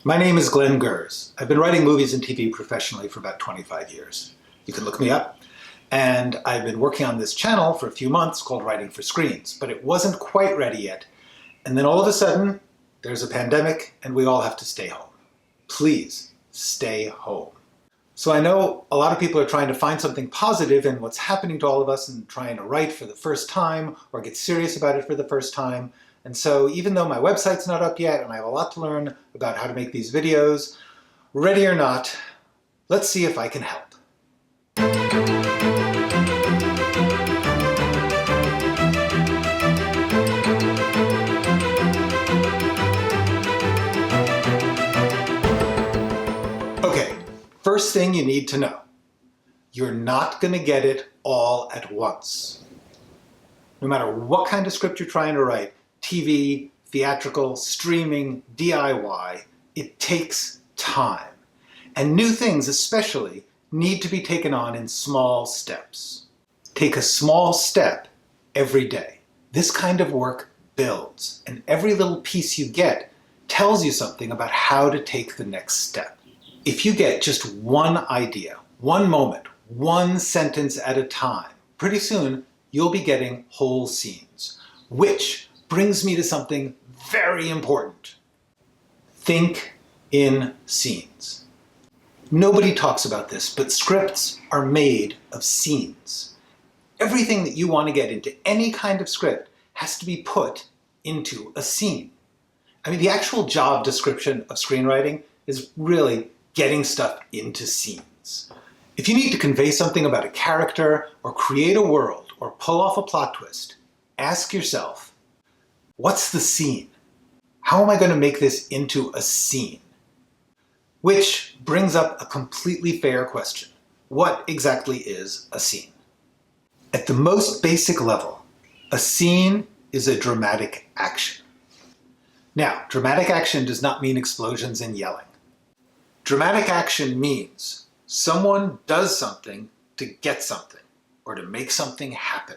My name is Glenn Gers. I've been writing movies and TV professionally for about 25 years. You can look me up. And I've been working on this channel for a few months called Writing for Screens, but it wasn't quite ready yet. And then all of a sudden, there's a pandemic and we all have to stay home. Please stay home. So I know a lot of people are trying to find something positive in what's happening to all of us and trying to write for the first time or get serious about it for the first time. And so even though my website's not up yet and I have a lot to learn about how to make these videos, ready or not, let's see if I can help. Okay, first thing you need to know, you're not going to get it all at once. No matter what kind of script you're trying to write, TV, theatrical, streaming, DIY, it takes time. And new things especially need to be taken on in small steps. Take a small step every day. This kind of work builds, and every little piece you get tells you something about how to take the next step. If you get just one idea, one moment, one sentence at a time, pretty soon you'll be getting whole scenes, which brings me to something very important. Think in scenes. Nobody talks about this, but scripts are made of scenes. Everything that you want to get into any kind of script has to be put into a scene. I mean, the actual job description of screenwriting is really getting stuff into scenes. If you need to convey something about a character or create a world or pull off a plot twist, ask yourself, what's the scene? How am I going to make this into a scene? Which brings up a completely fair question. What exactly is a scene? At the most basic level, a scene is a dramatic action. Now, dramatic action does not mean explosions and yelling. Dramatic action means someone does something to get something or to make something happen.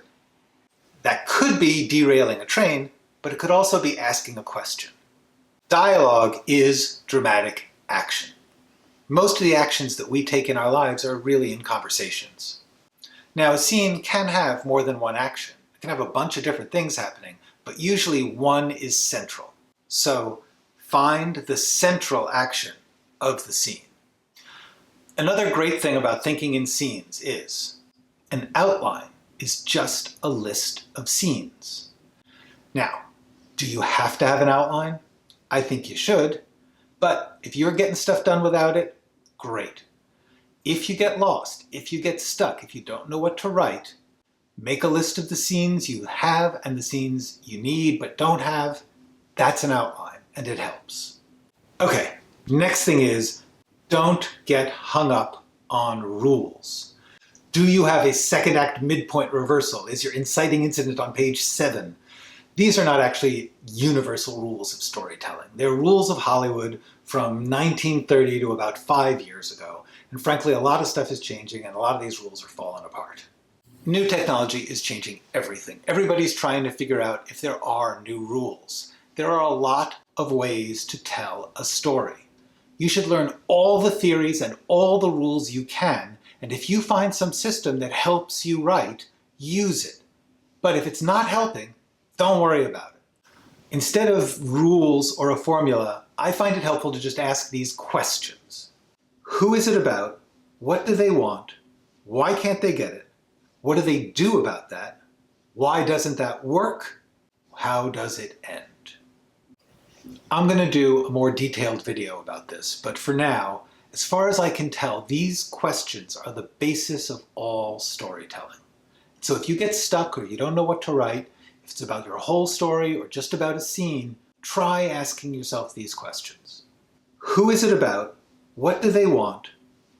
That could be derailing a train, but it could also be asking a question. Dialogue is dramatic action. Most of the actions that we take in our lives are really in conversations. Now, a scene can have more than one action. It can have a bunch of different things happening, but usually one is central. So find the central action of the scene. Another great thing about thinking in scenes is an outline is just a list of scenes. Now, do you have to have an outline? I think you should, but if you're getting stuff done without it, great. If you get lost, if you get stuck, if you don't know what to write, make a list of the scenes you have and the scenes you need but don't have. That's an outline, and it helps. Okay, next thing is, don't get hung up on rules. Do you have a second act midpoint reversal? Is your inciting incident on page 7? These are not actually universal rules of storytelling. They're rules of Hollywood from 1930 to about 5 years ago. And frankly, a lot of stuff is changing and a lot of these rules are falling apart. New technology is changing everything. Everybody's trying to figure out if there are new rules. There are a lot of ways to tell a story. You should learn all the theories and all the rules you can, and if you find some system that helps you write, use it. But if it's not helping, don't worry about it. Instead of rules or a formula, I find it helpful to just ask these questions. Who is it about? What do they want? Why can't they get it? What do they do about that? Why doesn't that work? How does it end? I'm going to do a more detailed video about this, but for now, as far as I can tell, these questions are the basis of all storytelling. So if you get stuck or you don't know what to write, if it's about your whole story or just about a scene, try asking yourself these questions. Who is it about? What do they want?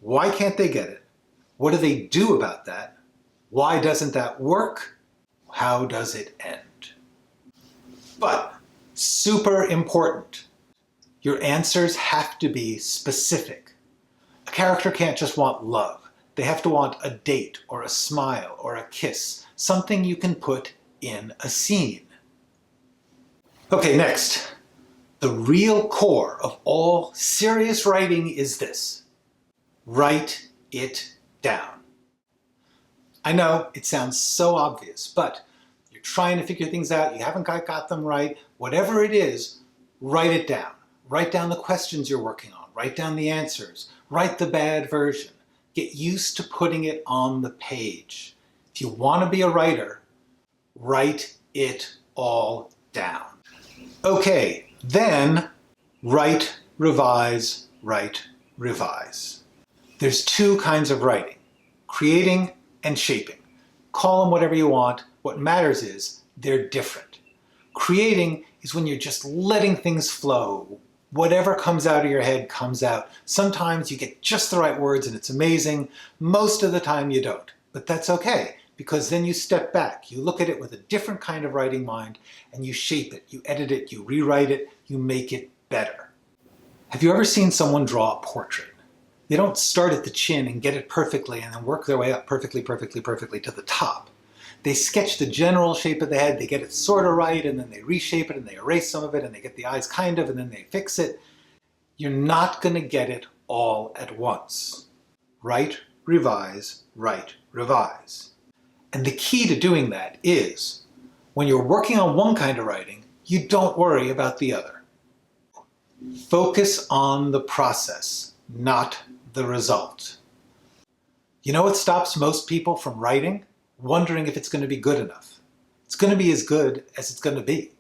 Why can't they get it? What do they do about that? Why doesn't that work? How does it end? But, super important, your answers have to be specific. A character can't just want love. They have to want a date or a smile or a kiss, something you can put in a scene. Okay, next. The real core of all serious writing is this: write it down. I know it sounds so obvious, but you're trying to figure things out, you haven't got them right, whatever it is, write it down. Write down the questions you're working on, write down the answers, write the bad version. Get used to putting it on the page. If you want to be a writer, write it all down. Okay, then write, revise, write, revise. There's two kinds of writing: creating and shaping. Call them whatever you want. What matters is they're different. Creating is when you're just letting things flow. Whatever comes out of your head comes out. Sometimes you get just the right words and it's amazing. Most of the time you don't. But that's okay, because then you step back. You look at it with a different kind of writing mind and you shape it, you edit it, you rewrite it, you make it better. Have you ever seen someone draw a portrait? They don't start at the chin and get it perfectly and then work their way up perfectly to the top. They sketch the general shape of the head, they get it sort of right, and then they reshape it and they erase some of it and they get the eyes kind of, and then they fix it. You're not going to get it all at once. Write, revise, write, revise. And the key to doing that is, when you're working on one kind of writing, you don't worry about the other. Focus on the process, not the result. You know what stops most people from writing? Wondering if it's going to be good enough. It's going to be as good as it's going to be.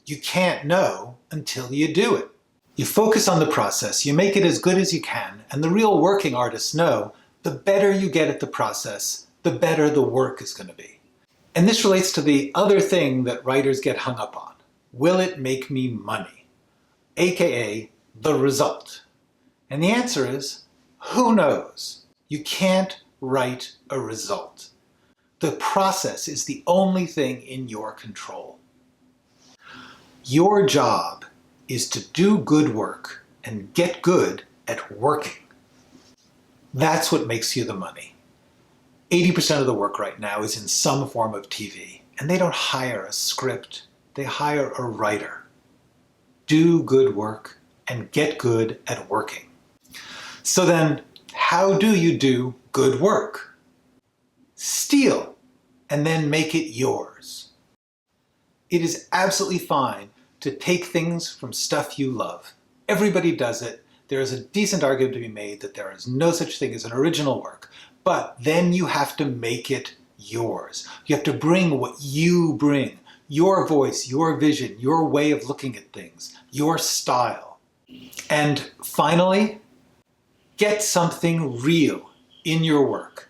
You can't know until you do it. You focus on the process, you make it as good as you can, and the real working artists know the better you get at the process, the better the work is going to be. And this relates to the other thing that writers get hung up on. Will it make me money? AKA the result. And the answer is, who knows? You can't write a result. The process is the only thing in your control. Your job is to do good work and get good at working. That's what makes you the money. 80% of the work right now is in some form of TV, and they don't hire a script, they hire a writer. Do good work and get good at working. So then, how do you do good work? Steal, and then make it yours. It is absolutely fine to take things from stuff you love. Everybody does it. There is a decent argument to be made that there is no such thing as an original work, but then you have to make it yours. You have to bring what you bring, your voice, your vision, your way of looking at things, your style. And finally, get something real in your work.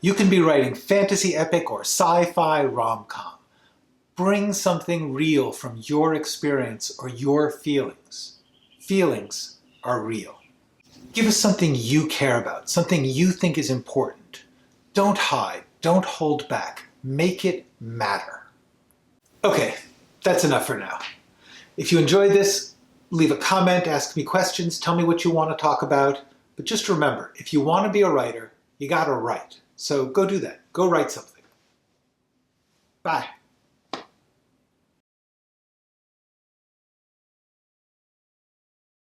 You can be writing fantasy epic or sci-fi rom-com. Bring something real from your experience or your feelings. Feelings are real. Give us something you care about, something you think is important. Don't hide, don't hold back. Make it matter. Okay, that's enough for now. If you enjoyed this, leave a comment, ask me questions, tell me what you want to talk about. But just remember, if you want to be a writer, you gotta write. So go do that. Go write something. Bye.